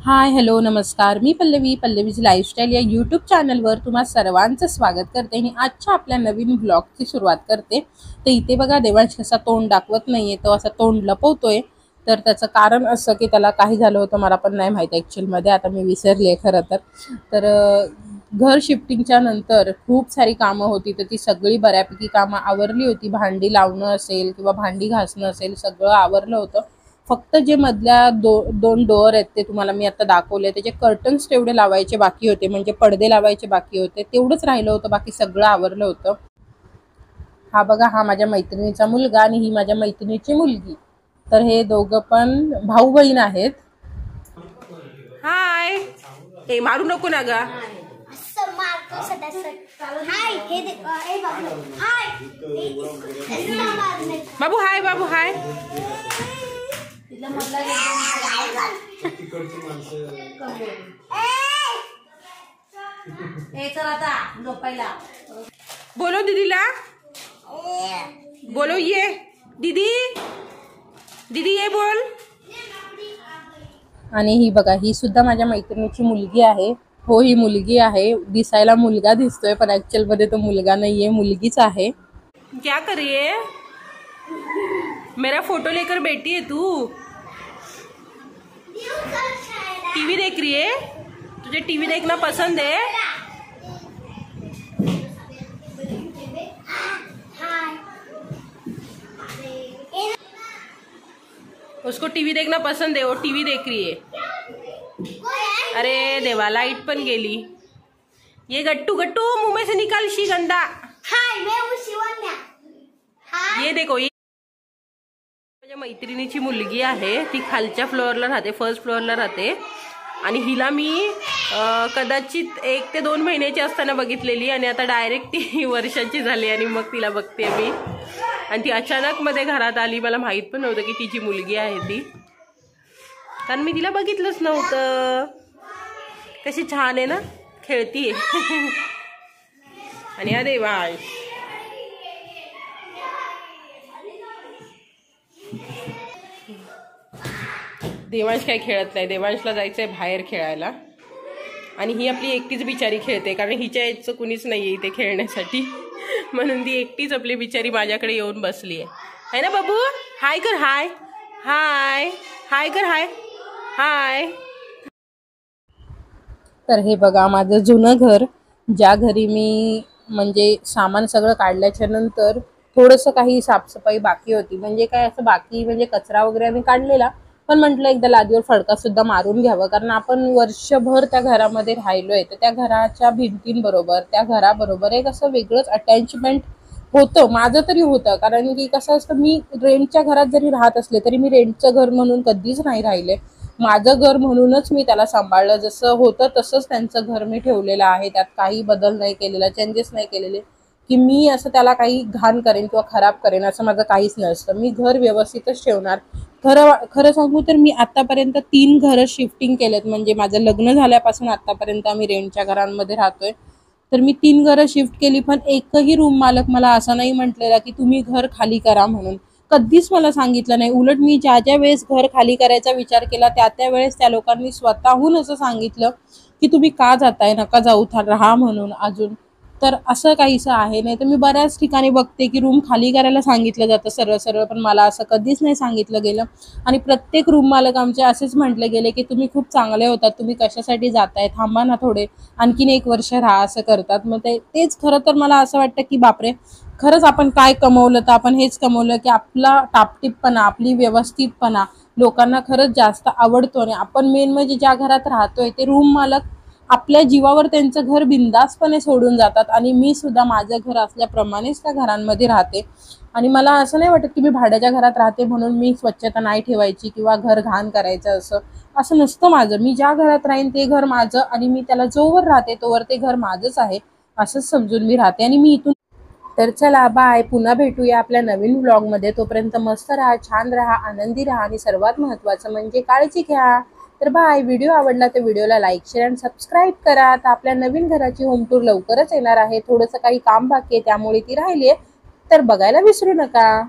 हाय, hello, नमस्कार. मी Pallavi, Pallavi's lifestyle या YouTube चॅनलवर तुम्हा सर्वांचं स्वागत करते आणि आजच्या आपल्या नवीन ब्लॉगची सुरुवात करते. तर इथे बघा देवांश कसा तोंड दाखवत नाहीये, तो असा तोंड लपवतोय. तर त्याचं कारण असं की त्याला काही झालं होतं मला पण नाही माहिती ॲक्च्युअलमध्ये, आता मी विसरली आहे खरं तर. तर घर शिफ्टिंगच्या नंतर खूप सारी कामं होती, तर ती सगळी बऱ्यापैकी कामं आवरली होती. भांडी लावणं असेल किंवा भांडी घासणं असेल सगळं आवरलं होतं. फक्त जे मधल्या दोन डोअर आहेत ते तुम्हाला मी आता दाखवले, त्याचे कर्टन्स तेवढे लावायचे बाकी होते, म्हणजे पडदे लावायचे बाकी होते, तेवढंच राहिलं होतं. बाकी सगळं आवरलं होतं. हा बघा, हा माझ्या मैत्रिणीचा मुलगा आणि ही माझ्या मैत्रिणीची मुलगी. तर हे दोघं पण भाऊ बहीण आहेत. हाय, ए मारू नको ना गा. बाबू हाय, बाबू हाय. बोलो दीदीला, बोलो ये दीदी, दीदी ये बोल. आणि ही बघा, ही सुद्धा माझ्या मैत्रिणीची मुलगी आहे. हो, ही मुलगी आहे. दिसायला मुलगा दिसतोय पण ऍक्च्युअल मध्ये तो मुलगा नाहीये, मुलगीच आहे. क्या कर रही है? मेरा फोटो लेकर बैठी है तू? टीवी देख रही है? तुझे टीवी देखना पसंद है? उसको टीवी देखना पसंद है, वो टीवी देख रही है. अरे देवा, लाइट पण गेली. ये गट्टू गट्टू मुंह में से निकाल शी गंदा. ये देखो, ये माझ्या मैत्रिणीची मुलगी आहे. ती खालच्या फ्लोअरला राहते, फर्स्ट फ्लोअरला राहते. आणि हिला मी कदाचित 1 ते 2 महिन्याची असताना बघितलेली आणि आता डायरेक्ट ती वर्षाची झाली आणि मग तिला बघते मी. आणि ती अचानक मध्ये घरात आली, मला माहित पण नव्हतं की तिची मुलगी आहे ती, कारण मी तिला बघितलंच नव्हतं. कशी छान आहे ना, खेळतीये. आणि हा देवांश, देवांश काय खेळत नाही. देवांशला जायचंय बाहेर खेळायला आणि ही आपली एकटीच बिचारी खेळते, कारण हिच्या याचं कुणीच नाहीये इथे खेळण्यासाठी. म्हणून ती एकटीच आपली बिचारी माझ्याकडे येऊन बसली आहे ना बाबू. हाय कर, हाय हाय हाय कर, हाय हाय. तर हे बघा माझं जुनं घर, ज्या घरी मी म्हणजे सामान सगळं काढल्याच्या नंतर थोडंसं काही साफसफाई बाकी होती. म्हणजे काय असं बाकी म्हणजे कचरा वगैरे आम्ही काढलेला, पण म्हटलं एकदा लादीवर फडका सुद्धा मारून घ्यावं, कारण आपण वर्षभर त्या घरामध्ये राहिलोय. तर त्या घराच्या भिंतींबरोबर, त्या घराबरोबर एक असं वेगळंच अटॅचमेंट होतं, माझं तरी होतं. कारण की कसं असतं, मी रेंटच्या घरात जरी राहत असले तरी मी रेंटचं घर म्हणून कधीच नाही राहिले. माझं घर म्हणूनच मी त्याला सांभाळलं. जसं होतं तसंच त्यांचं घर मी ठेवलेलं आहे. त्यात काही बदल नाही केलेला, चेंजेस नाही केलेले, की मी असं त्याला काही घाण करेन किंवा खराब करेन असं माझं काहीच नसतं. मी घर व्यवस्थितच ठेवणार. खरं सांगू तर मी आतापर्यंत 3 घरं शिफ्टिंग केलेत. म्हणजे माझं लग्न झाल्यापासून आतापर्यंत आम्ही रेंटच्या घरांमध्ये राहतोय. तर मी 3 घरं शिफ्ट केली, पण एकही रूम मालक मला असं नाही म्हटलेला की तुम्ही घर खाली करा म्हणून. कधीच मला सांगितलं नाही. उलट मी ज्या ज्या वेळेस घर खाली करायचा विचार केला त्या वेळेस त्या लोकांनी स्वतःहून असं सांगितलं की तुम्ही का जाताय, नका जाऊ, राहा म्हणून अजून. तर असं काहीसं आहे. नाही तर मी बऱ्याच ठिकाणी बघते की रूम खाली करायला सांगितलं जातं सरळ सरळ, पण मला असं कधीच नाही सांगितलं गेलं. आणि प्रत्येक रूम मालक आमचे असेच म्हटले गेले की तुम्ही खूप चांगले होतात, तुम्ही कशासाठी जाताय, थांबा ना थोडे, आणखीन 1 वर्ष राहा, असं करतात. मग तेच खरं तर मला असं वाटतं की बापरे, खरंच आपण काय कमवलं, तर आपण हेच कमवलं की आपला टापटीपपणा, आपली व्यवस्थितपणा लोकांना खरंच जास्त आवडतो. आणि आपण मेन म्हणजे ज्या घरात राहतोय ते रूम मालक आपल्या जीवावर त्यांचं घर बिंदासपणे सोडून जातात. आणि मी सुद्धा माझं घर असल्याप्रमाणेच त्या घरांमध्ये राहते. आणि मला असं नाही वाटत की मी भाड्याच्या घरात राहते म्हणून मी स्वच्छता नाही ठेवायची किंवा घर घाण करायचं, असं नसतं माझं. मी ज्या घरात राहीन ते घर माझं, आणि मी त्याला जोवर राहते तोवर ते घर माझंच आहे असंच समजून मी राहते. आणि मी इथून तर चला बाय, पुन्हा भेटूया आपल्या नवीन व्लॉगमध्ये. तोपर्यंत मस्त राहा, छान राहा, आनंदी राहा आणि सर्वात महत्त्वाचं म्हणजे काळजी घ्या. तर बाय. व्हिडिओ आवडला तर व्हिडिओला लाईक, शेअर आणि सबस्क्राईब करा. आता आपल्या नवीन घराची होम टूर लवकरच येणार आहे. थोडंसं काही काम बाकी आहे त्यामुळे ती राहिली आहे, तर बघायला विसरू नका.